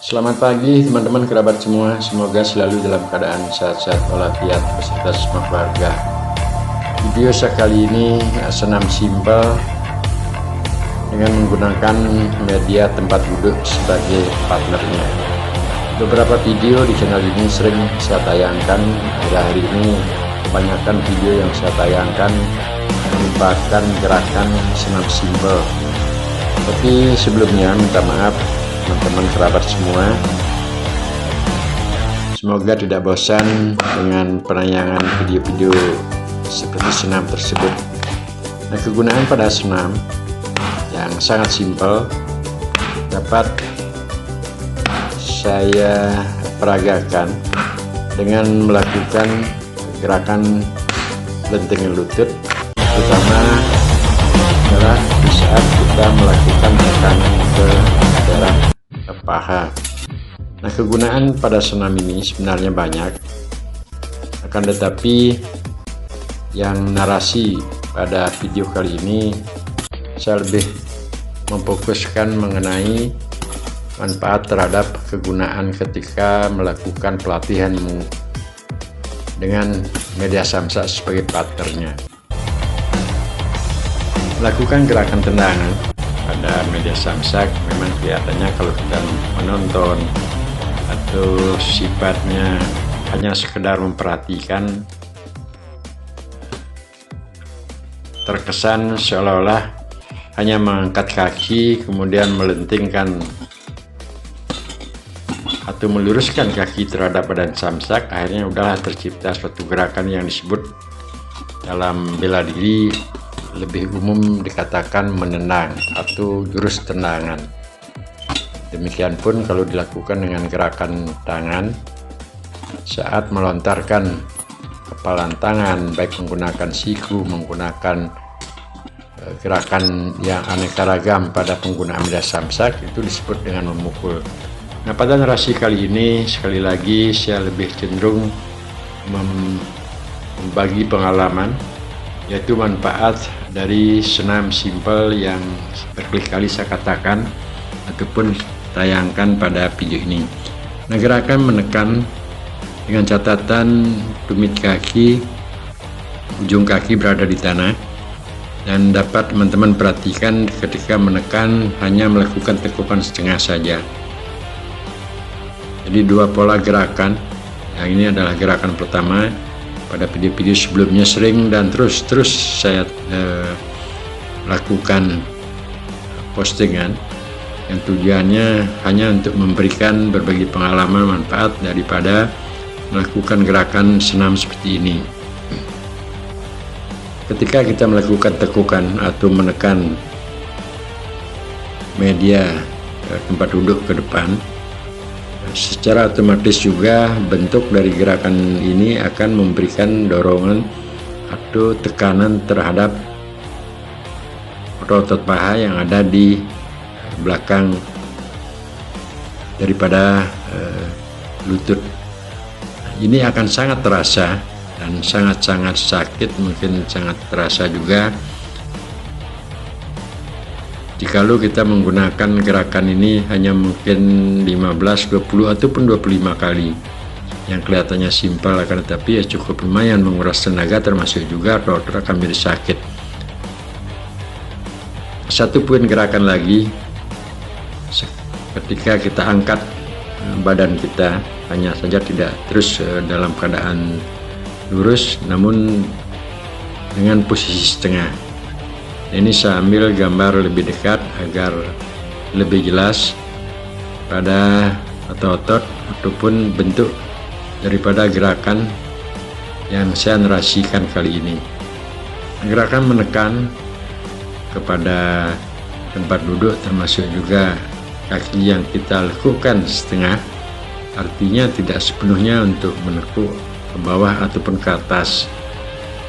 Selamat pagi teman-teman kerabat semua, semoga selalu dalam keadaan sehat-sehat walafiat beserta semua keluarga. Video saya kali ini senam simpel dengan menggunakan media tempat duduk sebagai partnernya. Beberapa video di channel ini sering saya tayangkan, akhir-akhir ini kebanyakan video yang saya tayangkan merupakan gerakan senam simpel. Tapi sebelumnya minta maaf teman-teman kerabat semua, semoga tidak bosan dengan penayangan video-video seperti senam tersebut. Nah, kegunaan pada senam yang sangat simpel dapat saya peragakan dengan melakukan gerakan lentingin lutut, terutama adalah di saat kita melakukan tekanan ke daerah paha. Nah, kegunaan pada senam ini sebenarnya banyak, akan tetapi yang narasi pada video kali ini saya lebih memfokuskan mengenai manfaat terhadap kegunaan ketika melakukan pelatihan dengan media samsak sebagai partnernya. Melakukan gerakan tendangan pada media samsak memang kelihatannya kalau kita menonton atau sifatnya hanya sekedar memperhatikan, terkesan seolah-olah hanya mengangkat kaki kemudian melentingkan atau meluruskan kaki terhadap badan samsak, akhirnya udahlah tercipta suatu gerakan yang disebut dalam bela diri lebih umum dikatakan menendang atau jurus tendangan. Demikian pun kalau dilakukan dengan gerakan tangan saat melontarkan kepalan tangan, baik menggunakan siku, menggunakan gerakan yang aneka ragam pada penggunaan media samsak, itu disebut dengan memukul. Nah, pada narasi kali ini sekali lagi saya lebih cenderung membagi pengalaman, yaitu manfaat dari senam simpel yang berkali-kali saya katakan ataupun tayangkan pada video ini. Nah, gerakan menekan dengan catatan tumit kaki, ujung kaki berada di tanah, dan dapat teman-teman perhatikan ketika menekan hanya melakukan tekukan setengah saja. Jadi dua pola gerakan, yang ini adalah gerakan pertama. Pada video-video sebelumnya sering dan terus saya lakukan postingan yang tujuannya hanya untuk memberikan berbagai pengalaman manfaat daripada melakukan gerakan senam seperti ini. Ketika kita melakukan tekukan atau menekan media tempat duduk ke depan, secara otomatis juga bentuk dari gerakan ini akan memberikan dorongan atau tekanan terhadap otot paha yang ada di belakang daripada lutut. Ini akan sangat terasa dan sangat-sangat sakit, mungkin sangat terasa juga jikalau kita menggunakan gerakan ini hanya mungkin 15, 20 ataupun 25 kali, yang kelihatannya simpel akan tetapi ya cukup lumayan menguras tenaga, termasuk juga otot akan menjadi sakit. Satu poin gerakan lagi, ketika kita angkat badan kita, hanya saja tidak terus dalam keadaan lurus namun dengan posisi setengah. Ini saya ambil gambar lebih dekat agar lebih jelas pada otot ataupun bentuk daripada gerakan yang saya narasikan kali ini. Gerakan menekan kepada tempat duduk termasuk juga kaki yang kita lakukan setengah, artinya tidak sepenuhnya untuk menekuk ke bawah ataupun ke atas.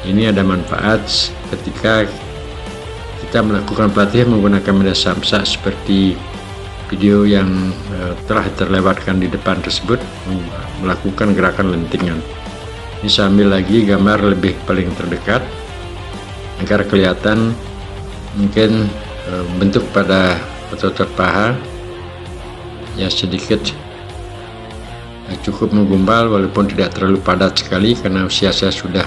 Ini ada manfaat ketika kita melakukan pelatihan menggunakan media samsak seperti video yang telah terlewatkan di depan tersebut, melakukan gerakan lentingan. Ini saya ambil lagi gambar lebih paling terdekat agar kelihatan mungkin bentuk pada otot paha ya sedikit cukup menggumpal walaupun tidak terlalu padat sekali karena usia saya sudah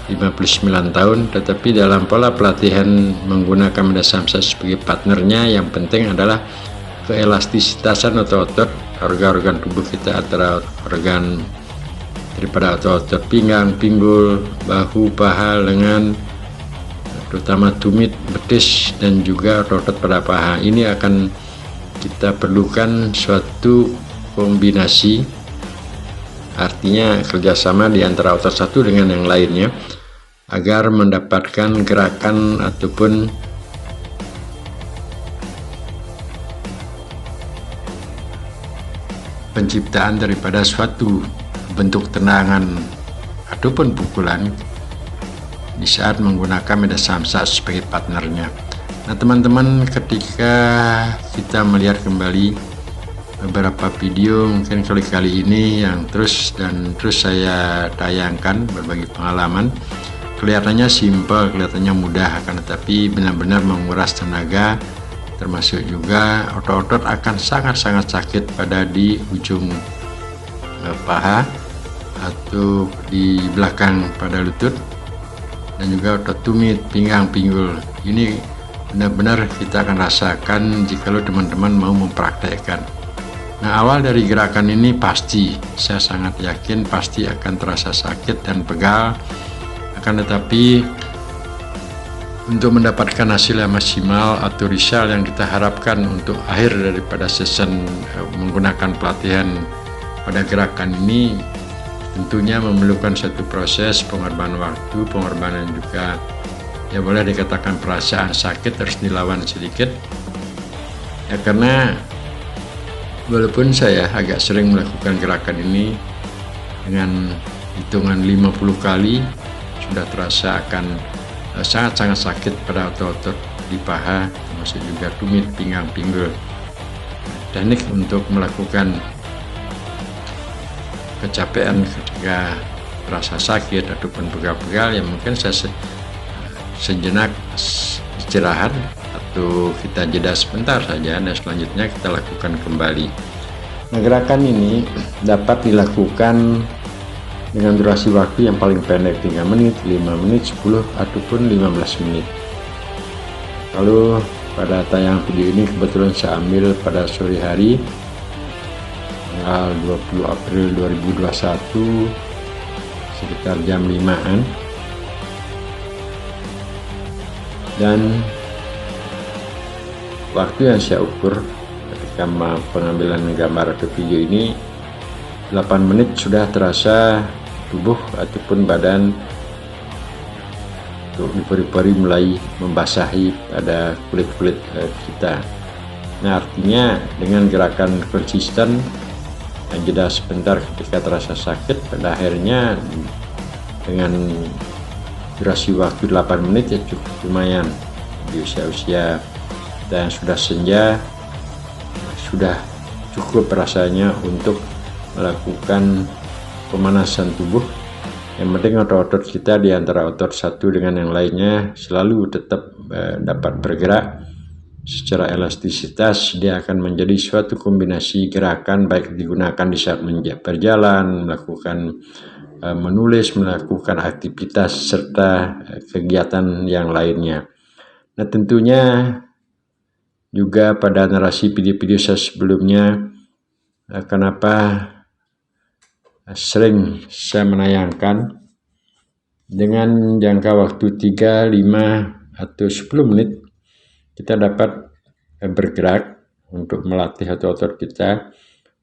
59 tahun, tetapi dalam pola pelatihan menggunakan Meda Samsat sebagai partnernya, yang penting adalah keelastisitasan otot-otot organ-organ tubuh kita, antara organ daripada otot-otot pinggang, pinggul, bahu, paha, lengan, terutama tumit, betis, dan juga otot pada paha. Ini akan kita perlukan suatu kombinasi, artinya kerjasama di antara otot satu dengan yang lainnya agar mendapatkan gerakan ataupun penciptaan daripada suatu bentuk tendangan ataupun pukulan di saat menggunakan Meda Samsat sebagai partnernya. Nah teman-teman, ketika kita melihat kembali beberapa video mungkin kali ini yang terus saya tayangkan berbagi pengalaman, kelihatannya simpel, kelihatannya mudah, akan tetapi benar-benar menguras tenaga, termasuk juga otot-otot akan sangat-sangat sakit pada di ujung paha atau di belakang pada lutut, dan juga otot tumit, pinggang, pinggul. Ini benar-benar kita akan rasakan jikalau teman-teman mau mempraktekkan. Nah, awal dari gerakan ini pasti, saya sangat yakin pasti akan terasa sakit dan pegal, akan tetapi untuk mendapatkan hasil yang maksimal atau result yang kita harapkan untuk akhir daripada season menggunakan pelatihan pada gerakan ini, tentunya memerlukan satu proses pengorbanan waktu, pengorbanan juga ya boleh dikatakan perasaan sakit harus dilawan sedikit ya, karena walaupun saya agak sering melakukan gerakan ini dengan hitungan 50 kali, sudah terasa akan sangat-sangat sakit pada otot-otot di paha, termasuk juga tumit, pinggang, pinggul. Teknik untuk melakukan kecapean ketika terasa sakit ataupun pegal-pegal, yang mungkin saya sejenak istirahat atau kita jeda sebentar saja dan selanjutnya kita lakukan kembali. Nah, gerakan ini dapat dilakukan dengan durasi waktu yang paling pendek, 3 menit, 5 menit, 10 ataupun 15 menit. Lalu pada tayang video ini kebetulan saya ambil pada sore hari tanggal 20 April 2021 sekitar jam 5-an, dan waktu yang saya ukur ketika pengambilan gambar atau video ini 8 menit sudah terasa tubuh ataupun badan untuk pori-pori mulai membasahi pada kulit-kulit kita. Nah, artinya dengan gerakan konsisten dan jeda sebentar ketika terasa sakit, pada akhirnya dengan durasi waktu 8 menit ya cukup lumayan. Di usia-usia kita yang sudah senja sudah cukup rasanya untuk melakukan pemanasan tubuh. Yang penting otot-otot kita di antara otot satu dengan yang lainnya selalu tetap dapat bergerak secara elastisitas. Dia akan menjadi suatu kombinasi gerakan, baik digunakan di saat berjalan, melakukan menulis, melakukan aktivitas serta kegiatan yang lainnya. Nah, tentunya juga pada narasi video-video saya sebelumnya, kenapa sering saya menayangkan dengan jangka waktu 3, 5, atau 10 menit kita dapat bergerak untuk melatih otot-otot kita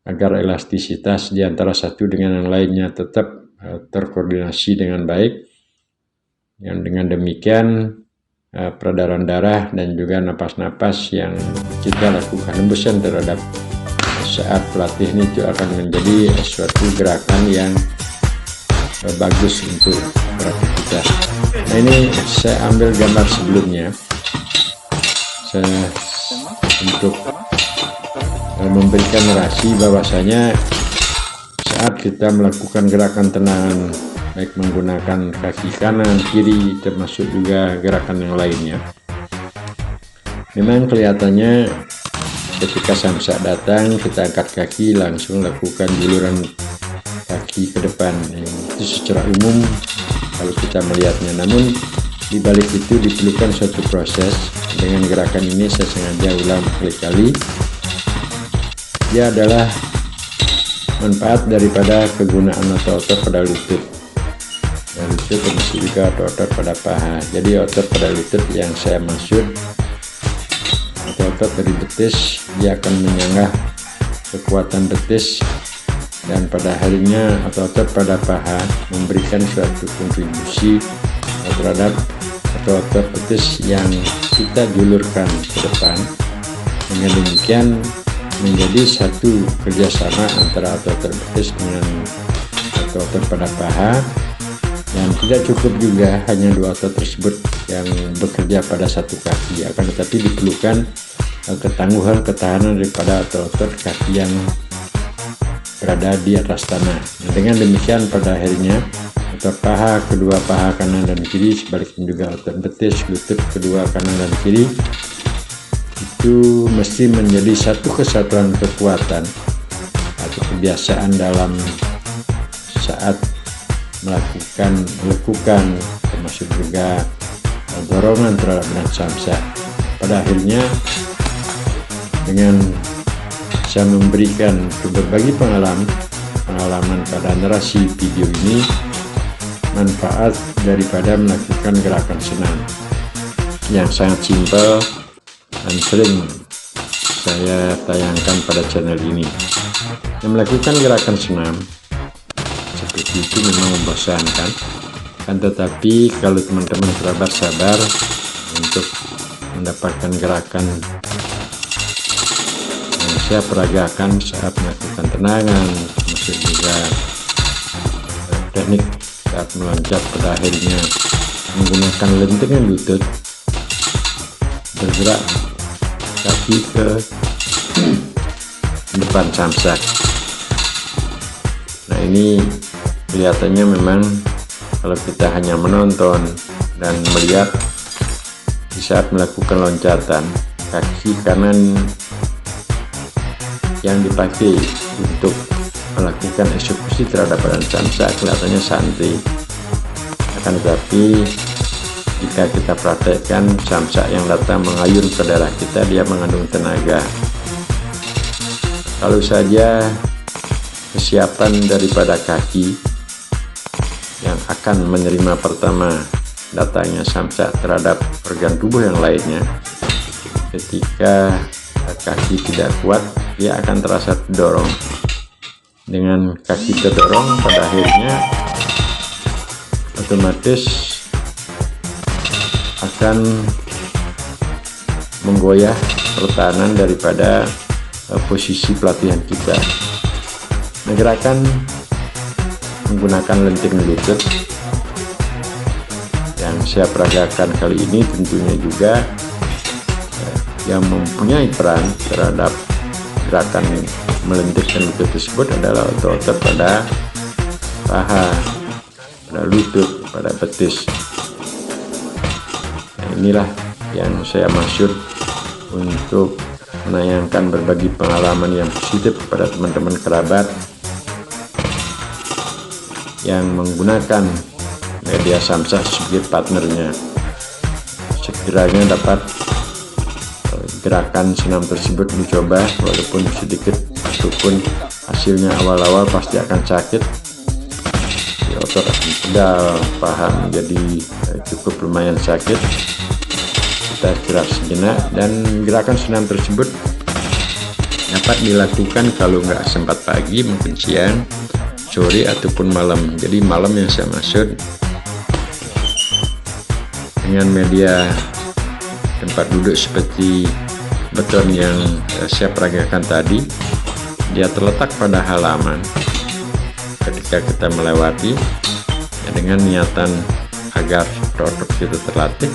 agar elastisitas di antara satu dengan yang lainnya tetap terkoordinasi dengan baik. Yang dengan demikian peredaran darah dan juga napas-napas yang kita lakukan hembusan terhadap saat pelatih ini itu akan menjadi suatu gerakan yang bagus untuk beraktivitas. Nah, ini saya ambil gambar sebelumnya untuk memberikan narasi bahwasanya saat kita melakukan gerakan tendangan baik menggunakan kaki kanan, kiri, termasuk juga gerakan yang lainnya, memang kelihatannya ketika samsak datang kita angkat kaki langsung lakukan juluran kaki ke depan. Itu secara umum kalau kita melihatnya, namun di balik itu diperlukan suatu proses. Dengan gerakan ini saya sengaja ulang berkali-kali. Dia adalah manfaat daripada kegunaan otot-otot pada lutut. Lutut termasuk juga otot-otot pada paha. Jadi otot pada lutut yang saya maksud otot-otot dari betis, dia akan menyanggah kekuatan betis, dan pada akhirnya otot-otot pada paha memberikan suatu kontribusi terhadap otot-otot betis yang kita julurkan ke depan. Dengan demikian menjadi satu kerjasama antara otot-otot betis dengan otot-otot pada paha, dan tidak cukup juga hanya dua otot tersebut yang bekerja pada satu kaki, akan tetapi diperlukan ketangguhan ketahanan daripada otot-otot kaki yang berada di atas tanah. Dengan demikian pada akhirnya otot paha, kedua paha kanan dan kiri, sebaliknya juga otot betis, lutut kedua kanan dan kiri, itu mesti menjadi satu kesatuan kekuatan atau kebiasaan dalam saat melakukan lekukan, termasuk juga dorongan terhadap benang samsak. Pada akhirnya dengan saya memberikan berbagai pengalaman pada narasi video ini, manfaat daripada melakukan gerakan senam yang sangat simpel dan sering saya tayangkan pada channel ini. Yang melakukan gerakan senam seperti itu memang membosankan, kan tetapi kalau teman-teman kerabat sabar untuk mendapatkan gerakan yang saya peragakan saat melakukan tenangan, termasuk juga teknik saat meloncat, pada akhirnya menggunakan lentingan lutut, bergerak kaki ke depan samsak. Nah, ini kelihatannya memang kalau kita hanya menonton dan melihat di saat melakukan loncatan, kaki kanan yang dipakai untuk melakukan eksekusi terhadap badan samsak kelihatannya santai, akan tetapi jika kita praktekkan, samsak yang datang mengayun ke darah kita, dia mengandung tenaga. Kalau saja kesiapan daripada kaki yang akan menerima pertama datangnya samsak terhadap organ tubuh yang lainnya, ketika kaki tidak kuat, dia akan terasa terdorong. Dengan kaki terdorong, pada akhirnya otomatis akan menggoyah pertahanan daripada posisi pelatihan kita. Nah, gerakan menggunakan lenting lutut yang saya peragakan kali ini tentunya juga yang mempunyai peran terhadap gerakan melentikkan lutut tersebut adalah otot-otot pada paha, pada lutut, pada betis. Inilah yang saya maksud untuk menayangkan berbagi pengalaman yang positif kepada teman-teman kerabat yang menggunakan media samsak sebagai partnernya. Sekiranya dapat gerakan senam tersebut dicoba, walaupun sedikit, ataupun hasilnya awal-awal pasti akan sakit, otot akan pedal, paha menjadi cukup lumayan sakit. Kita istirahat sejenak, dan gerakan senam tersebut dapat dilakukan kalau nggak sempat pagi, mungkin siang, sore, ataupun malam. Jadi malam yang saya maksud dengan media tempat duduk seperti beton yang saya peragakan tadi, dia terletak pada halaman. Ketika kita melewati dengan niatan agar otot kita terlatih,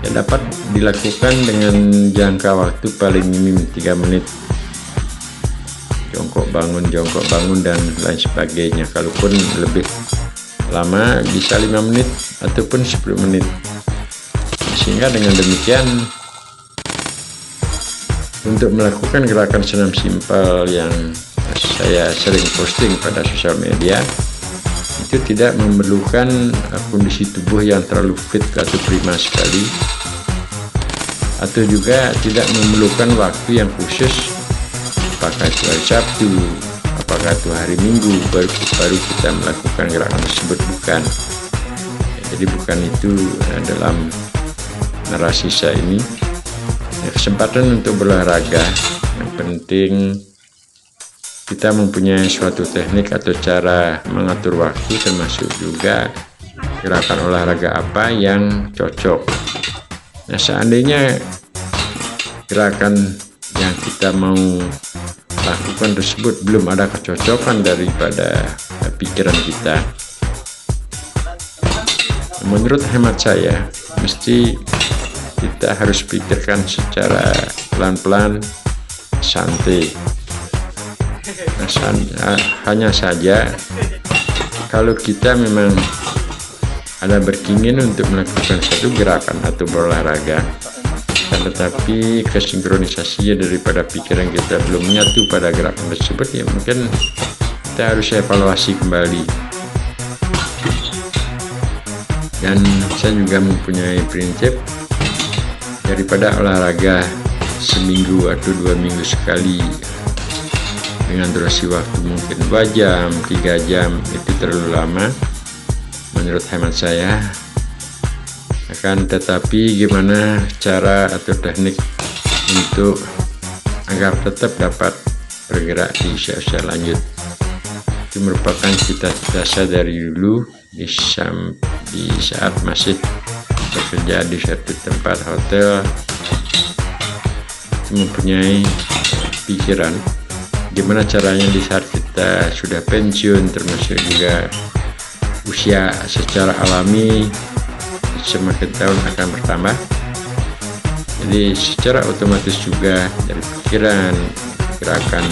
ya dapat dilakukan dengan jangka waktu paling minim 3 menit. Jongkok bangun dan lain sebagainya. Kalaupun lebih lama bisa 5 menit ataupun 10 menit. Sehingga dengan demikian untuk melakukan gerakan senam simpel yang saya sering posting pada sosial media, itu tidak memerlukan kondisi tubuh yang terlalu fit atau prima sekali, atau juga tidak memerlukan waktu yang khusus, apakah itu hari Sabtu, apakah itu hari Minggu baru kita melakukan gerakan tersebut. Bukan. Jadi bukan itu dalam narasi saya ini. Kesempatan untuk berolahraga, yang penting kita mempunyai suatu teknik atau cara mengatur waktu, termasuk juga gerakan olahraga apa yang cocok. Nah, seandainya gerakan yang kita mau lakukan tersebut belum ada kecocokan daripada pikiran kita, menurut hemat saya mesti kita harus pikirkan secara pelan-pelan, santai. Hanya saja kalau kita memang ada berkeinginan untuk melakukan satu gerakan atau berolahraga, tetapi kesinkronisasinya daripada pikiran kita belum menyatu pada gerakan tersebut, ya mungkin kita harus evaluasi kembali. Dan saya juga mempunyai prinsip, daripada olahraga seminggu atau 2 minggu sekali dengan durasi waktu mungkin 2 jam, 3 jam, itu terlalu lama menurut hemat saya. Akan tetapi gimana cara atau teknik untuk agar tetap dapat bergerak di usia-usia lanjut, itu merupakan cita-cita saya dari dulu di saat masih bekerja di satu tempat hotel. Mempunyai pikiran gimana caranya di saat kita sudah pensiun, termasuk juga usia secara alami semakin tahun akan bertambah. Jadi secara otomatis juga dari pikiran, gerakan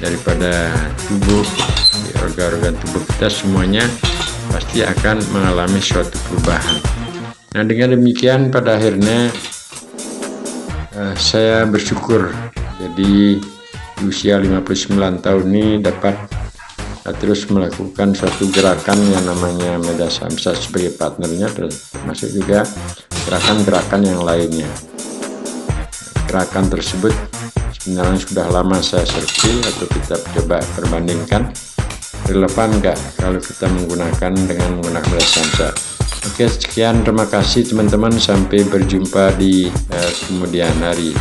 daripada tubuh, di organ-organ tubuh kita semuanya pasti akan mengalami suatu perubahan. Nah, dengan demikian pada akhirnya saya bersyukur jadi di usia 59 tahun ini dapat terus melakukan suatu gerakan yang namanya Meda Samsa sebagai partnernya, termasuk juga gerakan-gerakan yang lainnya. Gerakan tersebut sebenarnya sudah lama saya searching atau kita coba perbandingkan, relevan nggak kalau kita menggunakan Meda Samsa. Oke, sekian, terima kasih teman-teman, sampai berjumpa di kemudian hari.